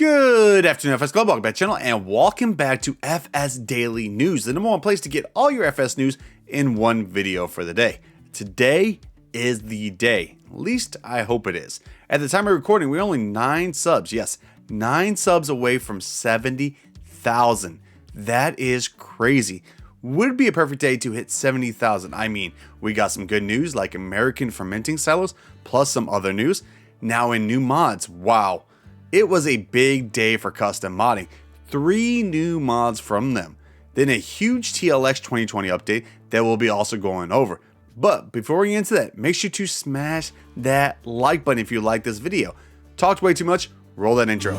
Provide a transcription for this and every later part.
Good afternoon, FSClub. Welcome back to the channel, and welcome back to FS Daily News, the #1 place to get all your FS news in one video for the day. Today is the day. At least I hope it is. At the time of recording, we're only 9 subs. Yes, 9 subs away from 70,000. That is crazy. Would be a perfect day to hit 70,000. I mean, we got some good news like American fermenting silos, plus some other news. Now in new mods, wow. It was a big day for custom modding. 3 new mods from them. Then a huge TLX 2020 update that we'll be also going over. But before we get into that, make sure to smash that like button if you like this video. Talked way too much, roll that intro.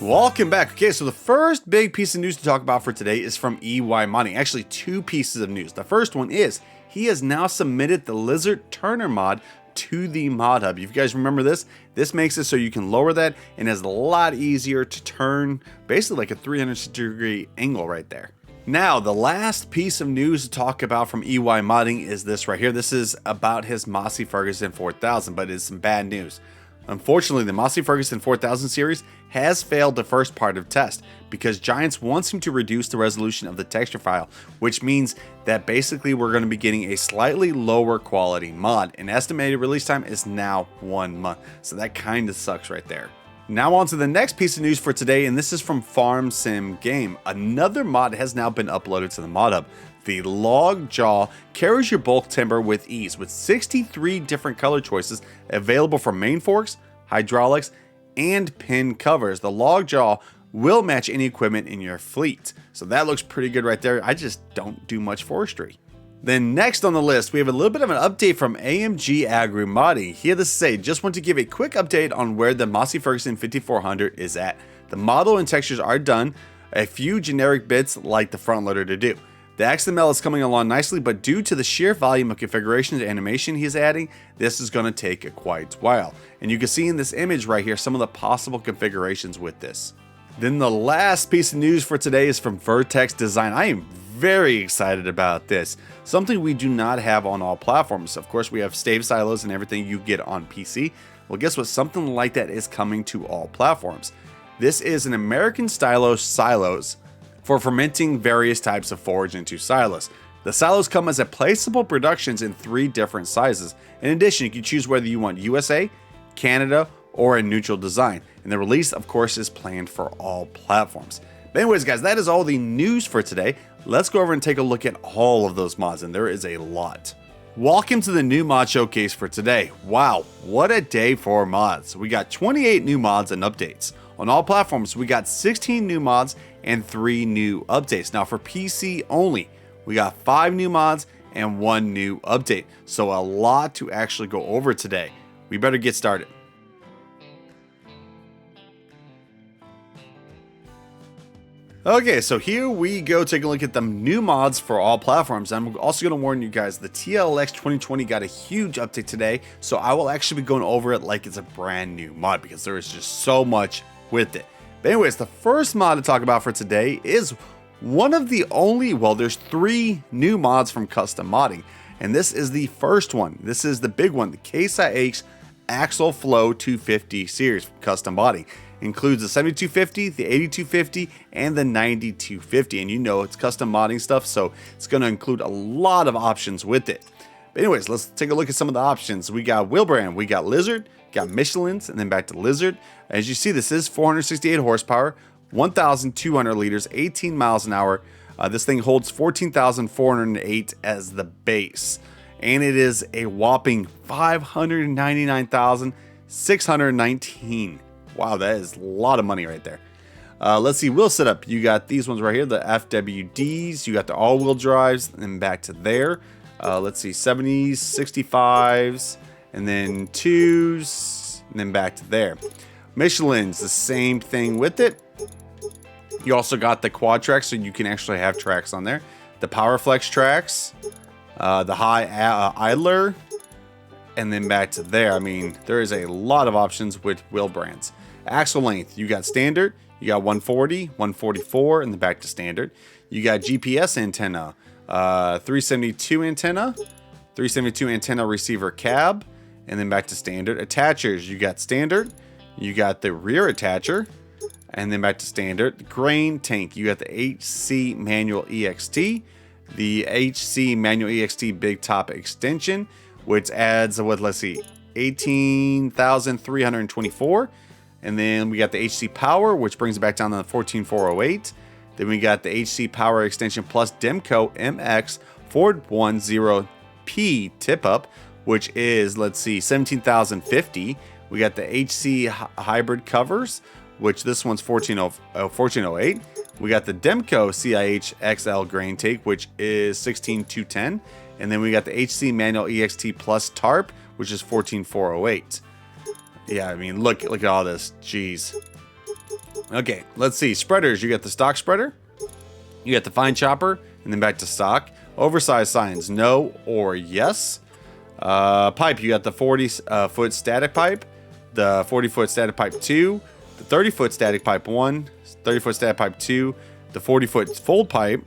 Welcome back. Okay, so the first big piece of news to talk about for today is from EY Modding. Actually, 2 pieces of news. The first one is he has now submitted the Lizard Turner mod to the mod hub. If you guys remember this, this makes it so you can lower that and it's a lot easier to turn, basically like a 360-degree angle right there. Now, the last piece of news to talk about from EY Modding is this right here. This is about his Massey Ferguson 4000, but it's some bad news. Unfortunately, the Massey Ferguson 4000 series has failed the first part of test because Giants wants him to reduce the resolution of the texture file, which means that basically we're going to be getting a slightly lower quality mod, and estimated release time is now 1 month. So that kind of sucks right there. Now on to the next piece of news for today, and this is from Farm Sim Game. Another mod has now been uploaded to the mod hub. The Log Jaw carries your bulk timber with ease, with 63 different color choices available for main forks, hydraulics, and pin covers. The Log Jaw will match any equipment in your fleet. So that looks pretty good right there. I just don't do much forestry. Then next on the list, we have a little bit of an update from AMD Agri Modding. Here to say, just want to give a quick update on where the Massey Ferguson 5400 is at. The model and textures are done, a few generic bits like the front loader to do. The XML is coming along nicely, but due to the sheer volume of configurations and animation he's adding, this is going to take quite a while. And you can see in this image right here some of the possible configurations with this. Then the last piece of news for today is from Vertex Design. I am very excited about this. Something we do not have on all platforms. Of course, we have stave silos and everything you get on PC. Well, guess what? Something like that is coming to all platforms. This is an American style silos for fermenting various types of forage into silos. The silos come as a placeable productions in 3 different sizes. In addition, you can choose whether you want USA, Canada, or a neutral design. And the release, of course, is planned for all platforms. But anyways, guys, that is all the news for today. Let's go over and take a look at all of those mods, and there is a lot. Welcome to the new mod showcase for today. Wow, what a day for mods. We got 28 new mods and updates. On all platforms, we got 16 new mods and 3 new updates. Now for PC only, we got 5 new mods and 1 new update. So a lot to actually go over today. We better get started. Okay, so here we go, take a look at the new mods for all platforms. I'm also going to warn you guys, the TLX 2020 got a huge update today, so I will actually be going over it like it's a brand new mod because there is just so much with it. But anyways, the first mod to talk about for today is one of the only, well, there's 3 new mods from Custom Modding, and this is the first one. This is the big one, the Case IH Axle Flow 250 series from Custom Modding. Includes the 7250, the 8250, and the 9250. And you know it's custom modding stuff, so it's going to include a lot of options with it. But anyways, let's take a look at some of the options. We got wheel brand, we got Lizard, got Michelin's, and then back to Lizard. As you see, this is 468 horsepower, 1,200 liters, 18 miles an hour. This thing holds 14,408 as the base. And it is a whopping 599,619. Wow, that is a lot of money right there. Let's see, wheel setup. You got these ones right here, the FWDs. You got the all-wheel drives, and back to there. Let's see, 70s, 65s, and then 2s, and then back to there. Michelin's, the same thing with it. You also got the quad tracks, so you can actually have tracks on there. The PowerFlex tracks, the high idler, and then back to there. I mean, there is a lot of options with wheel brands. Axle length, you got standard, you got 140, 144, and then back to standard. You got GPS antenna, 372 antenna, 372 antenna receiver cab, and then back to standard. Attachers, you got standard, you got the rear attacher, and then back to standard. Grain tank, you got the HC manual EXT, the HC manual EXT big top extension, which adds what, let's see, 18,324. And then we got the HC power, which brings it back down to the 14,408. Then we got the HC power extension plus Demco MX 410P tip up, which is, let's see, 17,050. We got the HC hybrid covers, which this one's 1408. We got the Demco CIH XL grain take, which is 16,210. And then we got the HC manual EXT plus tarp, which is 14,408. Yeah, I mean, look at all this. Jeez. Okay, let's see. Spreaders, you got the stock spreader, you got the fine chopper, and then back to stock. Oversized signs, no or yes. Pipe, you got the 40-foot static pipe, the 40-foot static pipe 2, the 30-foot static pipe 1, 30-foot static pipe 2, the 40-foot fold pipe,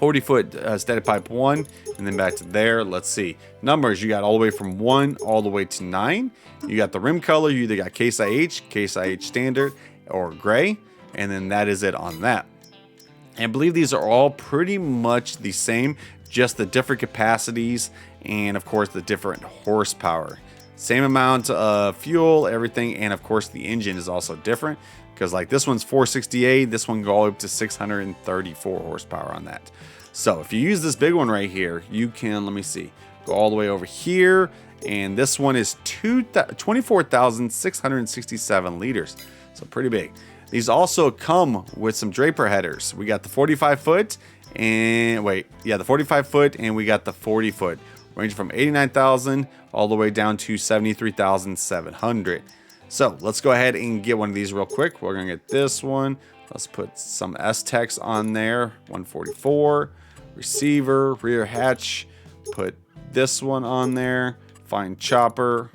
40-foot static pipe 1, and then back to there. Let's see. Numbers, you got all the way from 1 all the way to 9. You got the rim color, you either got Case IH standard, or gray, and then that is it on that. And I believe these are all pretty much the same, just the different capacities and of course the different horsepower. Same amount of fuel, everything, and of course the engine is also different, because like this one's 468, this one go all the way up to 634 horsepower on that. So if you use this big one right here, you can, let me see, go all the way over here, and this one is 24,667 liters. So pretty big. These also come with some Draper headers. We got the 45 foot and the 45 foot, and we got the 40 foot, ranging from 89,000 all the way down to 73,700. So let's go ahead and get one of these real quick. We're gonna get this one. Let's put some S-Techs on there. 144 receiver, rear hatch. Put this one on there. Fine chopper.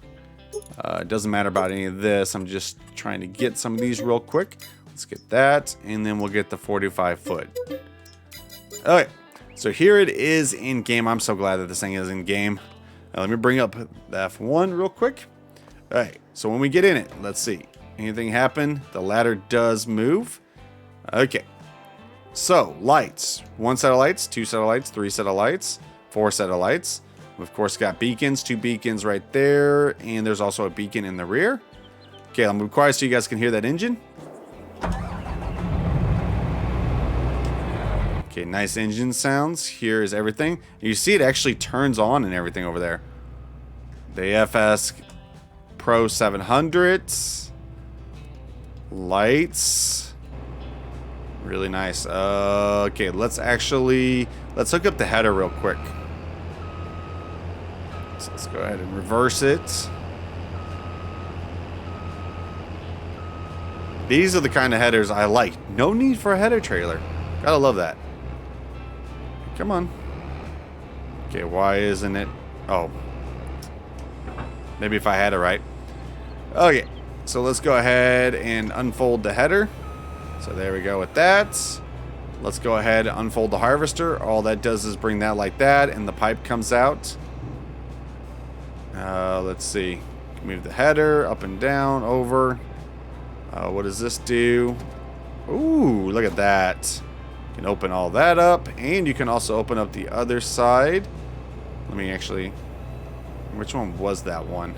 It doesn't matter about any of this. I'm just trying to get some of these real quick. Let's get that, and then we'll get the 45 foot. Okay, so here it is in game. I'm so glad that this thing is in game. Now, let me bring up the F1 real quick. All right, so when we get in it, let's see. Anything happen? The ladder does move. Okay, so lights. 1 set of lights, 2 set of lights, 3 set of lights, 4 set of lights. We've of course got beacons, 2 beacons right there, and there's also a beacon in the rear. Okay, I'll move quiet so you guys can hear that engine. Okay, nice engine sounds. Here is everything. You see it actually turns on and everything over there. The FS Pro 700s. Lights. Really nice. Okay, let's hook up the header real quick. So let's go ahead and reverse it. These are the kind of headers I like. No need for a header trailer. Gotta love that. Come on. Okay, why isn't it? Oh. Maybe if I had it right. Okay, so let's go ahead and unfold the header. So there we go with that. Let's go ahead and unfold the harvester. All that does is bring that like that, and the pipe comes out. Let's see. Move the header up and down, over. What does this do? Ooh, look at that. You can open all that up, and you can also open up the other side. Let me actually... Which one was that one?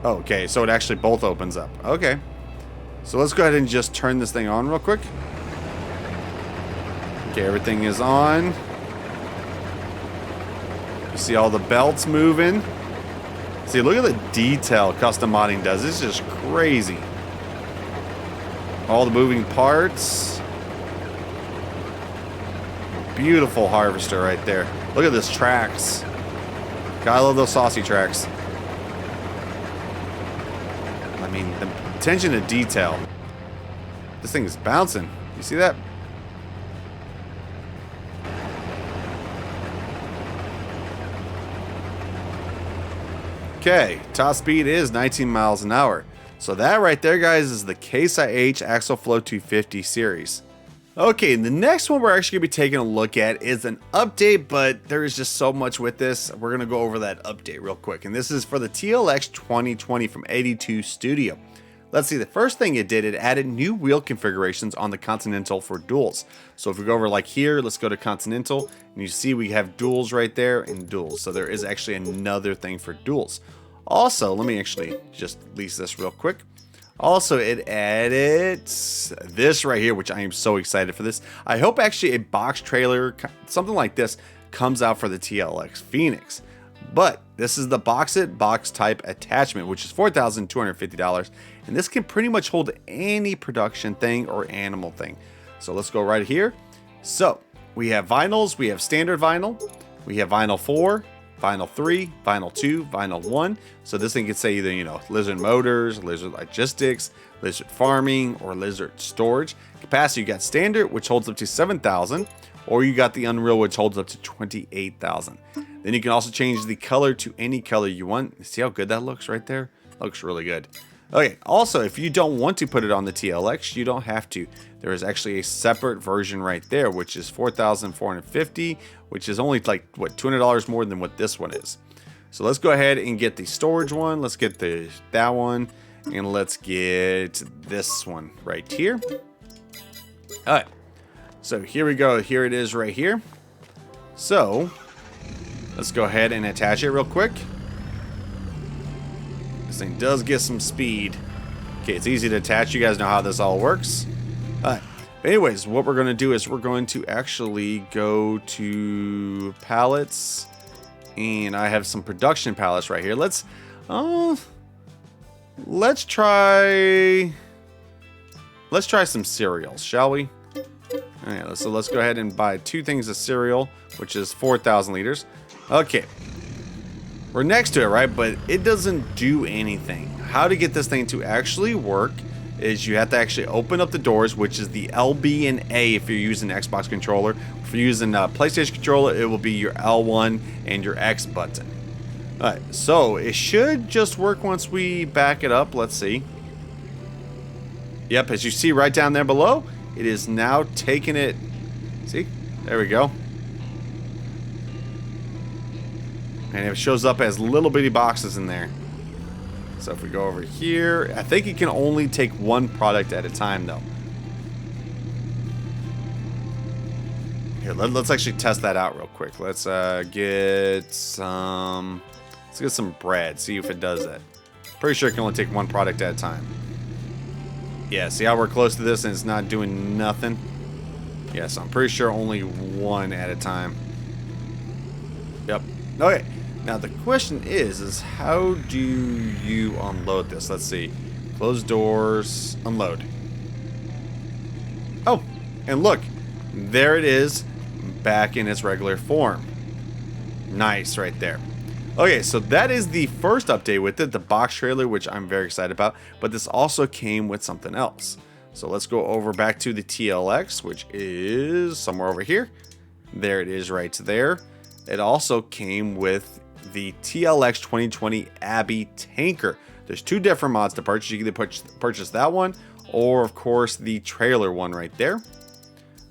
Oh, okay, so it actually both opens up. Okay. So let's go ahead and just turn this thing on real quick. Okay, everything is on. You see all the belts moving. See, look at the detail custom modding does. It's just crazy. All the moving parts. Beautiful harvester right there. Look at this tracks. God, I love those saucy tracks. I mean, the attention to detail. This thing is bouncing. You see that? Okay, top speed is 19 miles an hour. So that right there, guys, is the Case IH Axle Flow 250 series. Okay, the next one we're actually going to be taking a look at is an update, but there is just so much with this. We're going to go over that update real quick. And this is for the TLX 2020 from 82 Studio. Let's see, the first thing it did, it added new wheel configurations on the Continental for duals. So if we go over like here, let's go to Continental, and you see we have duals right there and duals. So there is actually another thing for duals. Also, let me actually just release this real quick. Also, it added this right here, which I am so excited for this. I hope actually a box trailer, something like this, comes out for the TLX Phoenix. But this is the box type attachment, which is $4,250. And this can pretty much hold any production thing or animal thing. So let's go right here. So we have vinyls, we have standard vinyl, we have vinyl 4, vinyl 3, vinyl 2, vinyl 1. So this thing could say either, you know, Lizard Motors, Lizard Logistics, Lizard Farming, or Lizard Storage. Capacity, you got standard, which holds up to 7,000, or you got the Unreal, which holds up to 28,000. Then you can also change the color to any color you want. See how good that looks right there? Looks really good. Okay, also, if you don't want to put it on the TLX, you don't have to. There is actually a separate version right there, which is $4,450, which is only like, what, $200 more than what this one is. So let's go ahead and get the storage one. Let's get that one, and let's get this one right here. All right, so here we go. Here it is right here. So let's go ahead and attach it real quick. This thing does get some speed. Okay, it's easy to attach. You guys know how this all works. All right. But anyways, what we're going to do is we're going to actually go to pallets. And I have some production pallets right here. Let's try some cereals, shall we? All right, so let's go ahead and buy 2 things of cereal, which is 4,000 liters. Okay. We're next to it, right? But it doesn't do anything. How to get this thing to actually work is you have to actually open up the doors, which is the LB and A if you're using an Xbox controller. If you're using a PlayStation controller, it will be your L1 and your X button. All right, so it should just work once we back it up. Let's see. Yep, as you see right down there below, it is now taking it. See? There we go. And it shows up as little bitty boxes in there. So if we go over here, I think it can only take one product at a time though. Here, let's actually test that out real quick. Let's get some bread, see if it does that. Pretty sure it can only take one product at a time. Yeah, see how we're close to this and it's not doing nothing? Yes, I'm pretty sure only one at a time. Yep. Okay. Now the question is how do you unload this? Let's see. Close doors, unload. Oh, and look, there it is, back in its regular form. Nice, right there. Okay, so that is the first update with it, the box trailer, which I'm very excited about. But this also came with something else. So let's go over back to the TLX, which is somewhere over here. There it is right there. It also came with the TLX 2020 Abbey Tanker. There's 2 different mods to purchase. You can either purchase that one or, of course, the trailer one right there.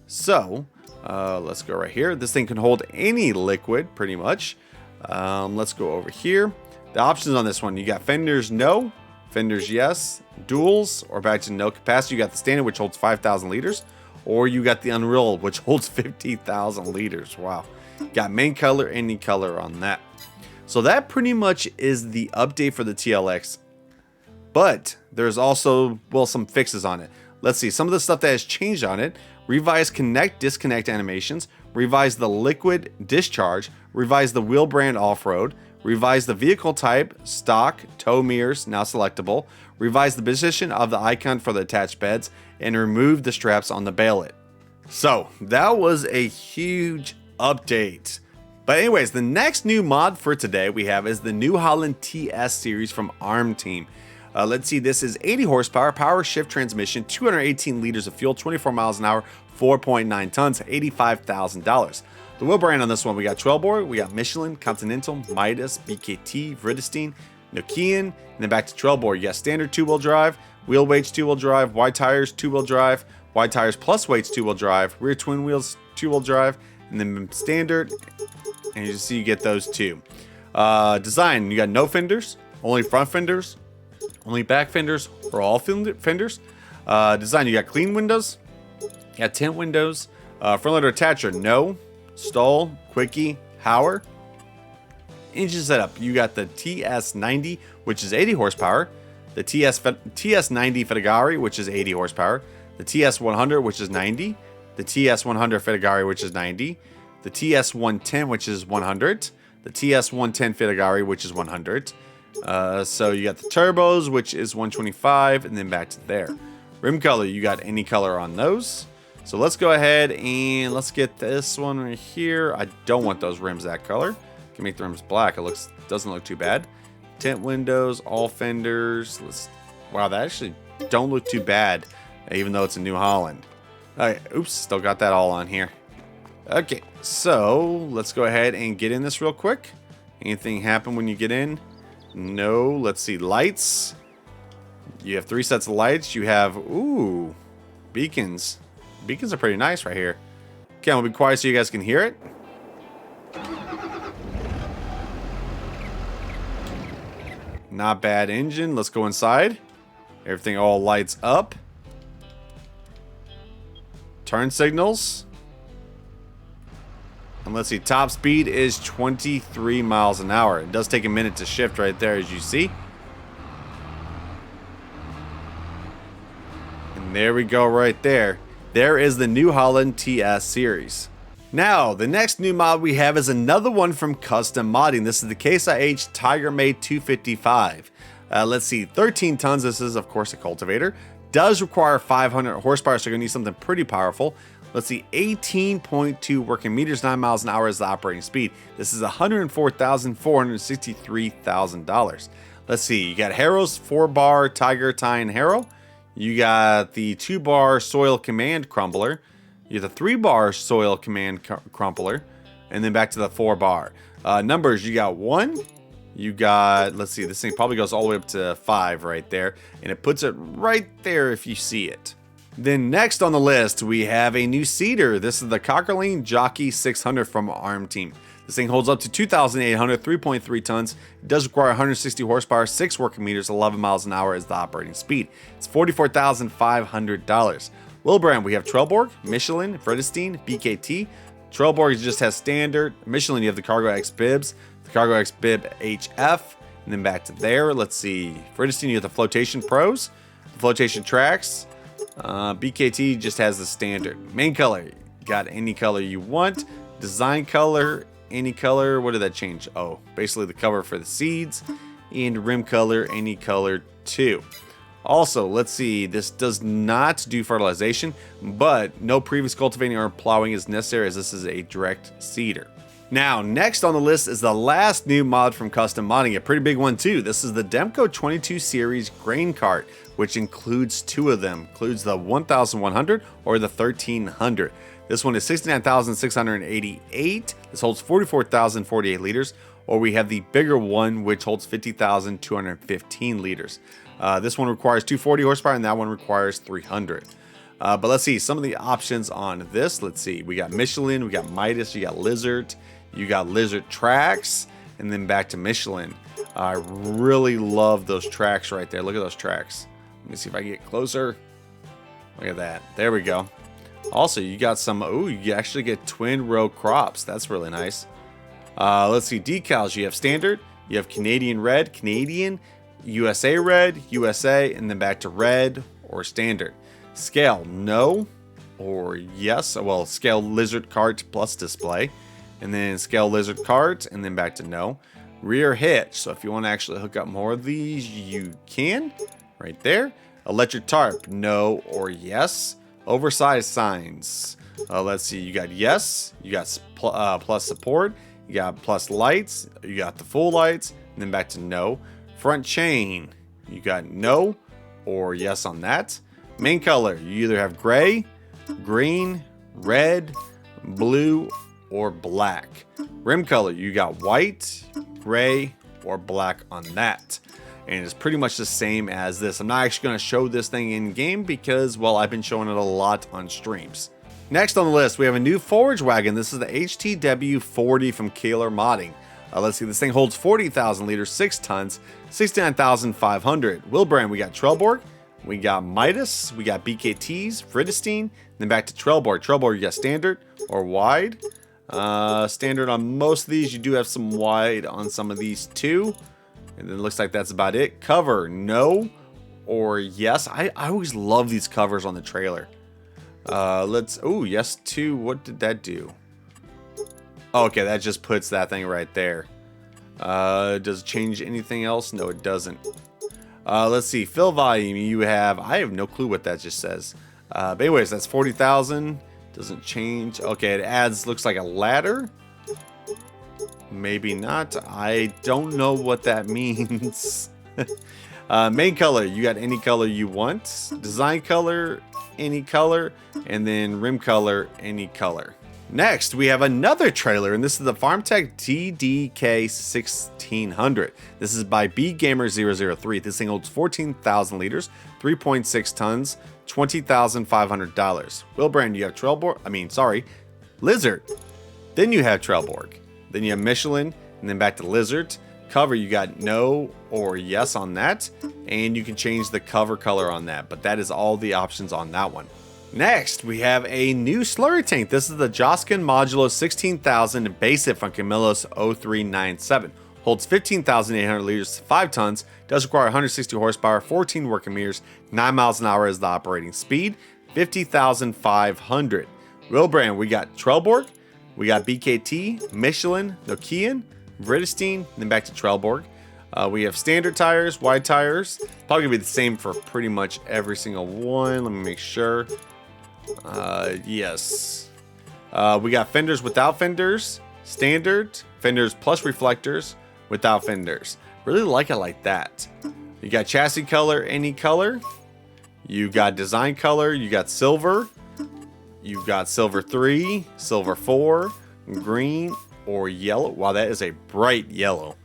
So let's go right here. This thing can hold any liquid pretty much. Let's go over here. The options on this one, you got fenders no, fenders yes, duals, or back to no capacity. You got the standard, which holds 5,000 liters, or you got the Unreal, which holds 50,000 liters. Wow. Got main color, any color on that. So that pretty much is the update for the TLX. But there's also, well, some fixes on it. Let's see, some of the stuff that has changed on it. Revise connect, disconnect animations. Revise the liquid discharge. Revise the wheel brand off-road. Revise the vehicle type, stock, tow mirrors, now selectable. Revise the position of the icon for the attached beds. And remove the straps on the bayonet. So that was a huge update. But anyways, the next new mod for today we have is the New Holland TS series from ARM team. Let's see, this is 80 horsepower, power shift transmission, 218 liters of fuel, 24 miles an hour, 4.9 tons, $85,000. The wheel brand on this one, we got Trailboard, we got Michelin, Continental, Midas, BKT, Vredestein, Nokian, and then back to Trailboard. You got standard 2-wheel drive, wheel weights 2-wheel drive, wide tires 2-wheel drive, Wide tires plus weights 2-wheel drive. Rear twin wheels 2-wheel drive. And then standard. And you see you get those two. Design, you got no fenders, only front fenders, only back fenders, or all fenders. Design, you got clean windows, you got tint windows. Front loader attacher, no. Stall, quickie, Hauer. Engine setup, you got the TS90, which is 80 horsepower, the TS90 Fedegari, which is 80 horsepower, the TS100, which is 90, the TS100 Fedegari, which is 90, the TS110, which is 100, the TS110 Fedegari, which is 100. So you got the turbos, which is 125, and then back to there. Rim color, you got any color on those. So let's go ahead and let's get this one right here. I don't want those rims that color. Can make the rims black. It doesn't look too bad. Tint windows, all fenders. Wow, that actually don't look too bad, even though it's a New Holland. Alright, oops, still got that all on here. Okay, so let's go ahead and get in this real quick. Anything happen when you get in? No. Let's see, lights. You have 3 sets of lights. You have, ooh, beacons. Beacons are pretty nice right here. Okay, I'm gonna be quiet so you guys can hear it. Not bad engine. Let's go inside. Everything all lights up. Turn signals. And let's see, top speed is 23 miles an hour. It does take a minute to shift right there, as you see. And there we go right there. There is the New Holland TS series. Now, the next new mod we have is another one from Custom Modding. This is the Case IH Tiger Made 255. Let's see, 13 tons. This is, of course, a cultivator. Does require 500 horsepower, so you're going to need something pretty powerful. Let's see, 18.2 working meters, 9 miles an hour is the operating speed. This is $104,463,000. Let's see, you got Harrow's 4-bar Tiger Tine Harrow. You got the 2-bar Soil Command Crumbler. You have the 3-bar Soil Command Crumbler. And then back to the 4-bar. Numbers, you got 1. You got, let's see, this thing probably goes all the way up to 5 right there. And it puts it right there if you see it. Then next on the list, we have a new seeder. This is the Cockerline Jockey 600 from ARM Team. This thing holds up to 2,800, 3.3 tons. It does require 160 horsepower, 6 working meters, 11 miles an hour is the operating speed. It's $44,500. Wheel brand, we have Trelleborg, Michelin, Vredestein, BKT. Trelleborg just has standard. Michelin, you have the Cargo X bibs, the Cargo X bib HF, and then back to there. Let's see, Vredestein, you have the Flotation Pros, the Flotation Tracks. BKT just has the standard. Main color, got any color you want. Design color, any color. What did that change? Oh, basically the cover for the seeds. And rim color, any color too. Also, let's see, this does not do fertilization, but no previous cultivating or plowing is necessary, as this is a direct seeder. Now, next on the list is the last new mod from Custom Modding, a pretty big one too. This is the Demco 22 series grain cart, which includes 2 of them. Includes the 1100 or the 1300. This one is 69,688. This holds 44,048 liters. Or we have the bigger one, which holds 50,215 liters. This one requires 240 horsepower, and that one requires 300. But let's see some of the options on this. Let's see. We got Michelin, we got Midas, you got Lizard, you got Lizard tracks, and then back to Michelin. I really love those tracks right there. Look at those tracks. Let me see if I can get closer. Look at that. There we go. Also, you got some, oh, you actually get twin row crops. That's really nice. Let's see, decals. You have standard, you have Canadian red, Canadian, USA red, USA, and then back to red or standard. Scale, no or yes. Well, scale lizard cart plus display, and then scale lizard cart, and then back to no. Rear hitch. So if you want to actually hook up more of these, you can. Right there. Electric tarp, no or yes. Oversized signs. Let's see, you got yes, you got plus support, you got plus lights, you got the full lights, and then back to no. Front chain, you got no or yes on that. Main color, you either have gray, green, red, blue, or black. Rim color, you got white, gray, or black on that. and it's pretty much the same as this. I'm not actually going to show this thing in game because, well, I've been showing it a lot on streams. Next on the list, we have a new forge wagon. This is the HTW40 from Kaler Modding. Let's see, this thing holds 40,000 liters, 6 tons, 69,500. Wilbrand, we got Trelleborg, we got Midas, we got BKTs, Vridestein, then back to Trelleborg. Trelleborg, you got standard or wide. Standard on most of these. You do have some wide on some of these too. And then it looks like that's about it. Cover, no or yes. I always love these covers on the trailer. Oh, yes to, what did that do? Oh, okay, that just puts that thing right there. Does it change anything else? No, it doesn't. Let's see, fill volume, you have, I have no clue what that just says. But anyways, that's 40,000. Doesn't change. Okay, it adds, looks like a ladder. Maybe not. I don't know what that means. Main color, you got any color you want. Design color, any color. And then rim color, any color. Next, we have another trailer, and this is the FarmTech TDK 1600. This is by BGamer003. This thing holds 14,000 liters, 3.6 tons, $20,500. Wilbrand, you have Lizard. Then you have Trelleborg. Then you have Michelin, and then back to Lizard. Cover, you got no or yes on that, and you can change the cover color on that, but that is all the options on that one. Next, we have a new slurry tank. This is the Joskin Modulo 16,000 Basic from Camillus 0397. Holds 15,800 liters, 5 tons, does require 160 horsepower, 14 working meters, 9 miles an hour is the operating speed, 50,500. Wilbrand, we got Trelleborg, we got BKT, Michelin, Nokian, Vridestein, then back to Trelleborg. We have standard tires, wide tires, probably gonna be the same for pretty much every single one. Let me make sure. Yes. We got fenders without fenders, standard, fenders plus reflectors, without fenders. Really like it like that. You got chassis color, any color. You got design color, you got silver. You've got silver 3, silver 4, green, or yellow. Wow, that is a bright yellow.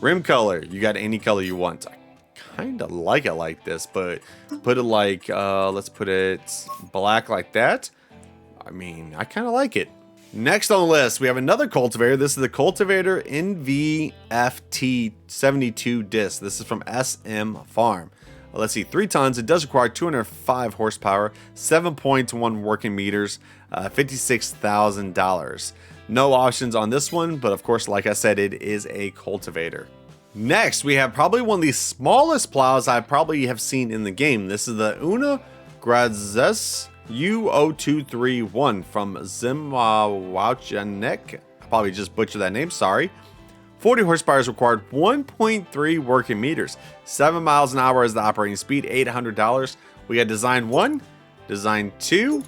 Rim color, you got any color you want. I kind of like it like this, but put it like, let's put it black like that. I mean, I kind of like it. Next on the list, we have another cultivator. This is the Cultivator NVFT72 disc. This is from SM Farm. Let's see, 3 tons. It does require 205 horsepower, 7.1 working meters, $56,000. No options on this one, but of course, like I said, it is a cultivator. Next, we have probably one of the smallest plows I probably have seen in the game. This is the Una Grazes U0231 from Zimwauchanek. I probably just butchered that name, sorry. 40 horsepower is required, 1.3 working meters, 7 miles an hour is the operating speed, $800. We got design 1, design 2,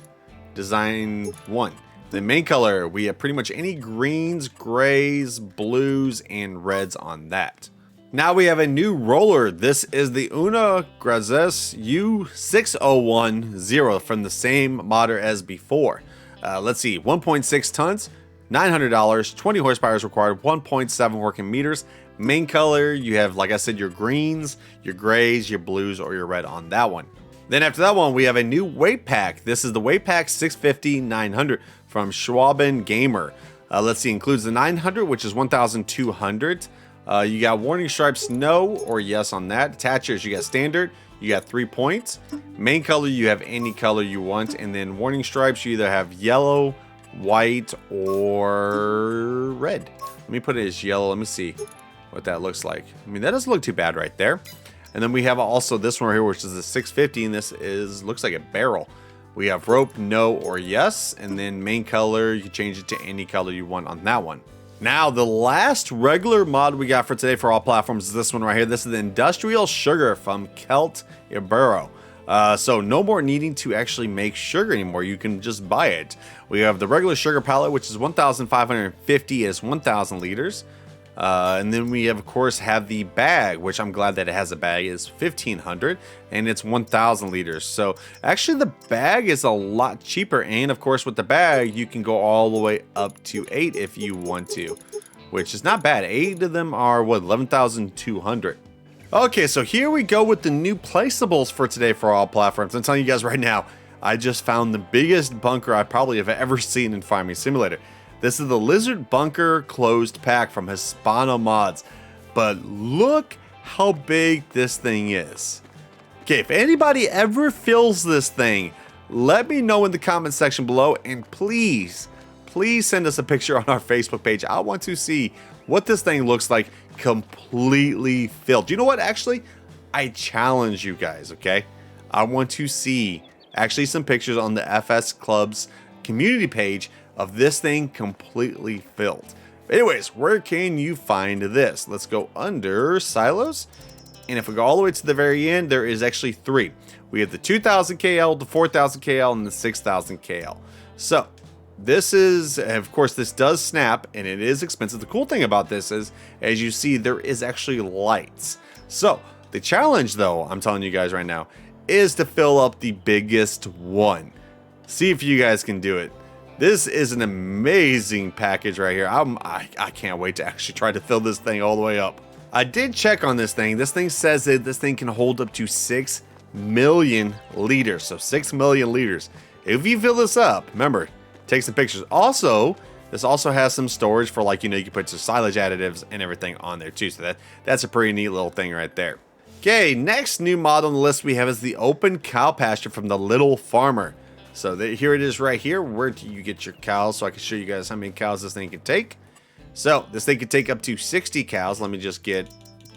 design 1. The main color, we have pretty much any greens, grays, blues, and reds on that. Now we have a new roller. This is the Una Grazes U6010 from the same modder as before. Let's see, 1.6 tons, $900, 20 horsepower is required, 1.7 working meters. Main color, you have, like I said, your greens, your grays, your blues, or your red on that one. Then after that one, we have a new weight pack. This is the Weight Pack 650-900 from Schwaben Gamer. Let's see, includes the 900, which is 1,200. You got warning stripes, no or yes on that. Attachers, you got standard, you got 3 points. Main color, you have any color you want. And then warning stripes, you either have yellow, white, or red. Let me put it as yellow. Let me see what that looks like. I mean, that doesn't look too bad right there. And then we have also this one right here, which is the 650, and this looks like a barrel. We have rope, no or yes, and then main color, you can change it to any color you want on that one. Now, the last regular mod we got for today for all platforms is this one right here. This is the Industrial Sugar from Kelt Ibero. So no more needing to actually make sugar anymore. You can just buy it. We have the regular sugar pallet, which is 1,550 is 1,000 liters. And then we of course have the bag, which I'm glad that it has a bag, is 1,500 and it's 1,000 liters. So actually the bag is a lot cheaper, and of course with the bag you can go all the way up to 8 if you want to, which is not bad. 8 of them are what, 11,200. Okay, so here we go with the new placeables for today for all platforms. I'm telling you guys right now, I just found the biggest bunker I probably have ever seen in Farming Simulator. This is the Lizard Bunker Closed Pack from Hispano Mods. But look how big this thing is. Okay, if anybody ever fills this thing, let me know in the comment section below, and please send us a picture on our Facebook page. I want to see what this thing looks like completely filled. You know what? Actually, I challenge you guys, okay? I want to see actually some pictures on the FSClub's community page of this thing completely filled. But anyways, where can you find this? Let's go under silos. And if we go all the way to the very end, there is actually 3. We have the 2000 KL, the 4000 KL, and the 6000 KL. So this is, of course, this does snap and it is expensive. The cool thing about this is, as you see, there is actually lights. So the challenge, though, I'm telling you guys right now, is to fill up the biggest one. See if you guys can do it. This is an amazing package right here. I can't wait to actually try to fill this thing all the way up. I did check on this thing. This thing says that this thing can hold up to 6 million liters. So 6 million liters. If you fill this up, remember, take some pictures. Also, this also has some storage for, like, you know, you can put some silage additives and everything on there too. So that's a pretty neat little thing right there. Okay, next new mod on the list we have is the open cow pasture from the Little Farmer. So here it is right here. Where do you get your cows? So I can show you guys how many cows this thing can take. So this thing can take up to 60 cows. Let me just get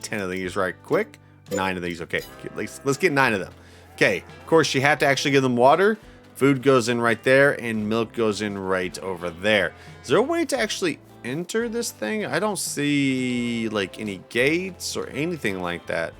10 of these right quick. 9 of these. Okay, let's get 9 of them. Okay, of course you have to actually give them water. Food goes in right there and milk goes in right over there. Is there a way to actually enter this thing? I don't see like any gates or anything like that.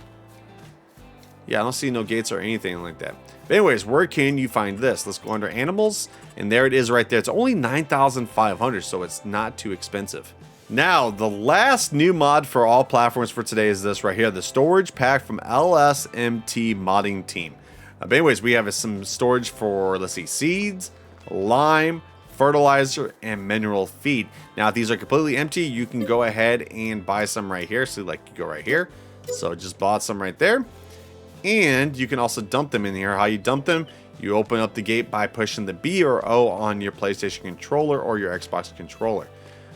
Yeah, I don't see no gates or anything like that. But anyways, where can you find this? Let's go under animals, and there it is right there. It's only 9,500, so it's not too expensive. Now, the last new mod for all platforms for today is this right here, the storage pack from LSMT modding team. But anyways, we have some storage for, let's see, seeds, lime, fertilizer, and mineral feed. Now, if these are completely empty, you can go ahead and buy some right here. So like you go right here. So just bought some right there. And you can also dump them in here. How you dump them? You open up the gate by pushing the B or O on your PlayStation controller or your Xbox controller.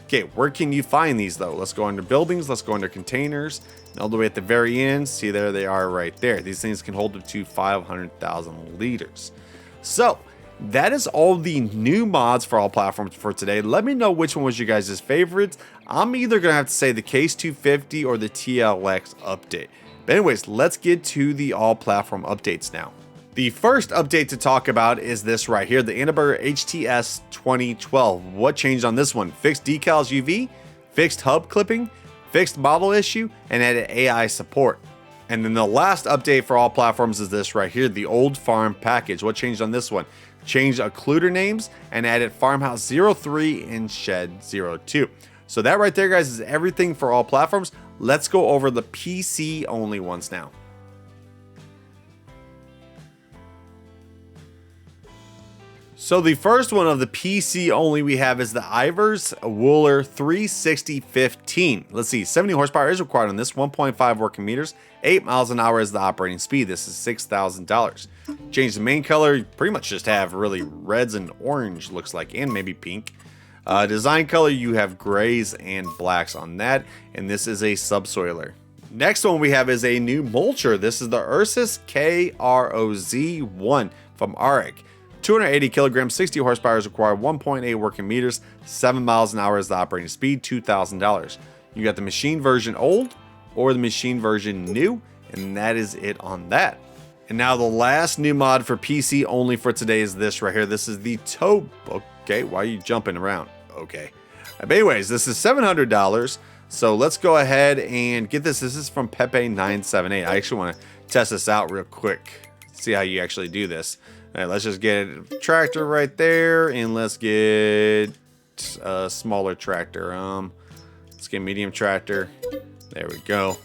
Okay, where can you find these though? Let's go under buildings, let's go under containers, and all the way at the very end, see there they are right there. These things can hold up to 500,000 liters. So that is all the new mods for all platforms for today. Let me know which one was you guys' favorite. I'm either gonna have to say the Case 250 or the TLX update. But anyways, let's get to the all platform updates now. The first update to talk about is this right here, the Annenberg HTS 2012. What changed on this one? Fixed decals UV, fixed hub clipping, fixed model issue, and added AI support. And then the last update for all platforms is this right here, the old farm package. What changed on this one? Changed occluder names and added farmhouse 03 and shed 02. So that right there, guys, is everything for all platforms. Let's go over the PC only ones now. So the first one of the PC only we have is the Ivers Wooler 36015. Let's see, 70 horsepower is required on this, 1.5 working meters, 8 miles an hour is the operating speed. This is $6,000. Change the main color, you pretty much just have really reds and orange looks like, and maybe pink. Design color, you have grays and blacks on that, and this is a subsoiler. Next one we have is a new mulcher. This is the Ursus KROZ1 from ARIC. 280 kilograms, 60 horsepower is required, 1.8 working meters, 7 miles an hour is the operating speed, $2,000. You got the machine version old or the machine version new, and that is it on that. And now the last new mod for PC only for today is this right here. This is the tow. Okay, why are you jumping around? Okay. But anyways, this is $700. So let's go ahead and get this. This is from Pepe978. I actually want to test this out real quick. See how you actually do this. All right, let's just get a tractor right there, and let's get a smaller tractor. Let's get medium tractor. There we go.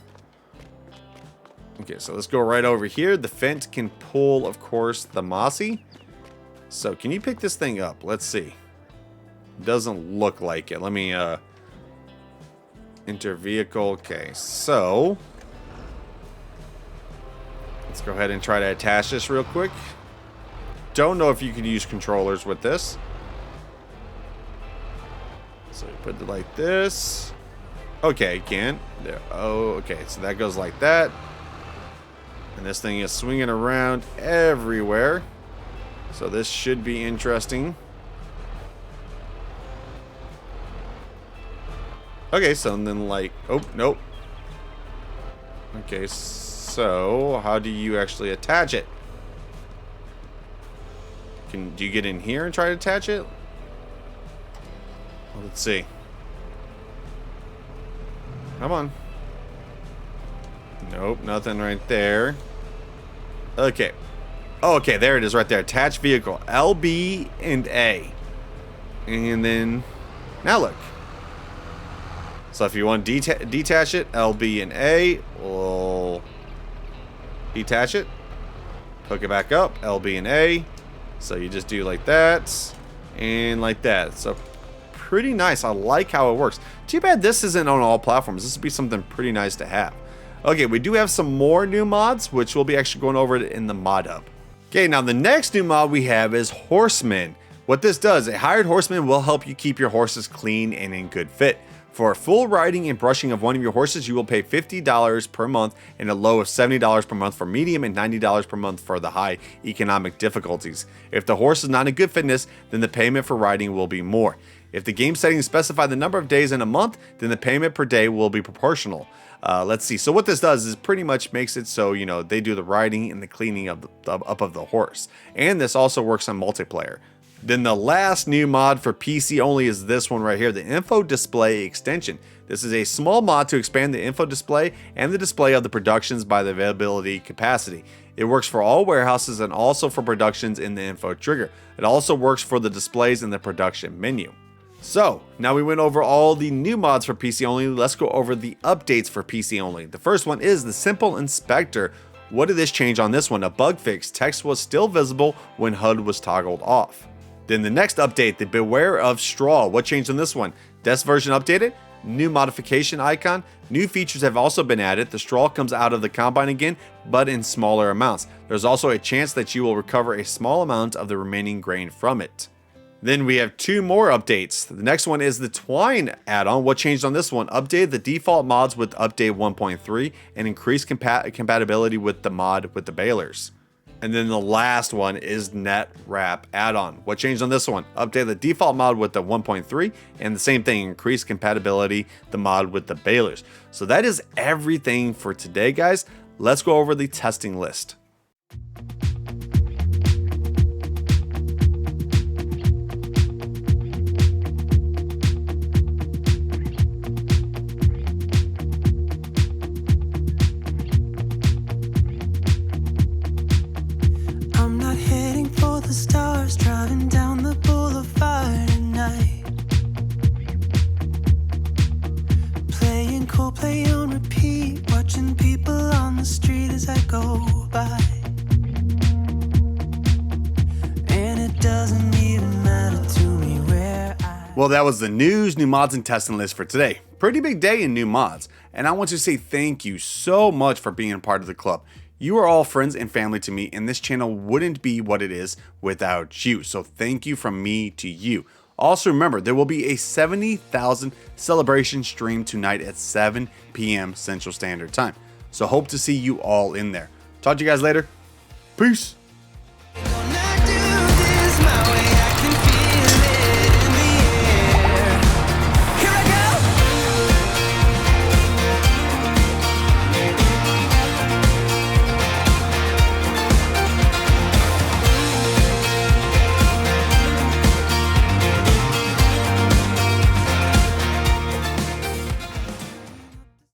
Okay, so let's go right over here. The Fent can pull, of course, the Mossy. So can you pick this thing up? Let's see. Doesn't look like it. Let me enter vehicle. Okay, so Let's go ahead and try to attach this real quick. Don't know if you can use controllers with this. So you put it like this. Okay, you can. There. Oh, okay. So that goes like that. And this thing is swinging around everywhere. So this should be interesting. Okay, so then like, oh, nope. Okay, so how do you actually attach it? Do you get in here and try to attach it? Well, let's see. Come on. Nope, nothing right there. Okay. Oh, okay, there it is right there. Attach vehicle. LB and A. And then, now look. So if you want to detach it, LB and A will detach it. Hook it back up, LB and A. So you just do like that and like that. So pretty nice. I like how it works. Too bad this isn't on all platforms. This would be something pretty nice to have. Okay, we do have some more new mods, which we'll be actually going over in the mod hub. Okay, now the next new mod we have is Horseman. What this does, a hired horseman will help you keep your horses clean and in good fit. For full riding and brushing of one of your horses, you will pay $50 per month and a low of $70 per month for medium and $90 per month for the high economic difficulties. If the horse is not in good fitness, then the payment for riding will be more. If the game settings specify the number of days in a month, then the payment per day will be proportional. Let's see. So what this does is pretty much makes it so, you know, they do the riding and the cleaning of the horse. And this also works on multiplayer. Then the last new mod for PC only is this one right here, the Info Display Extension. This is a small mod to expand the info display and the display of the productions by the availability capacity. It works for all warehouses and also for productions in the info trigger. It also works for the displays in the production menu. So, now we went over all the new mods for PC only, let's go over the updates for PC only. The first one is the Simple Inspector. What did this change on this one? A bug fix. Text was still visible when HUD was toggled off. Then the next update, the Beware of Straw. What changed on this one? Desk version updated, new modification icon, new features have also been added. The straw comes out of the combine again, but in smaller amounts. There's also a chance that you will recover a small amount of the remaining grain from it. Then we have two more updates. The next one is the Twine add-on. What changed on this one? Updated the default mods with update 1.3 and increased compatibility with the mod with the balers. And then the last one is Net Wrap add-on. What changed on this one? Update the default mod with the 1.3 and the same thing, increased compatibility, the mod with the balers. So that is everything for today, guys. Let's go over the testing list. Driving down the boulevard at night, playing Coldplay on repeat, watching people on the street as I go by. And it doesn't even matter to me where I... Well, that was the news, new mods, and testing list for today. Pretty big day in new mods, and I want to say thank you so much for being a part of the club. You are all friends and family to me, and this channel wouldn't be what it is without you. So thank you from me to you. Also remember, there will be a 70,000 celebration stream tonight at 7 p.m. Central Standard Time. So hope to see you all in there. Talk to you guys later. Peace.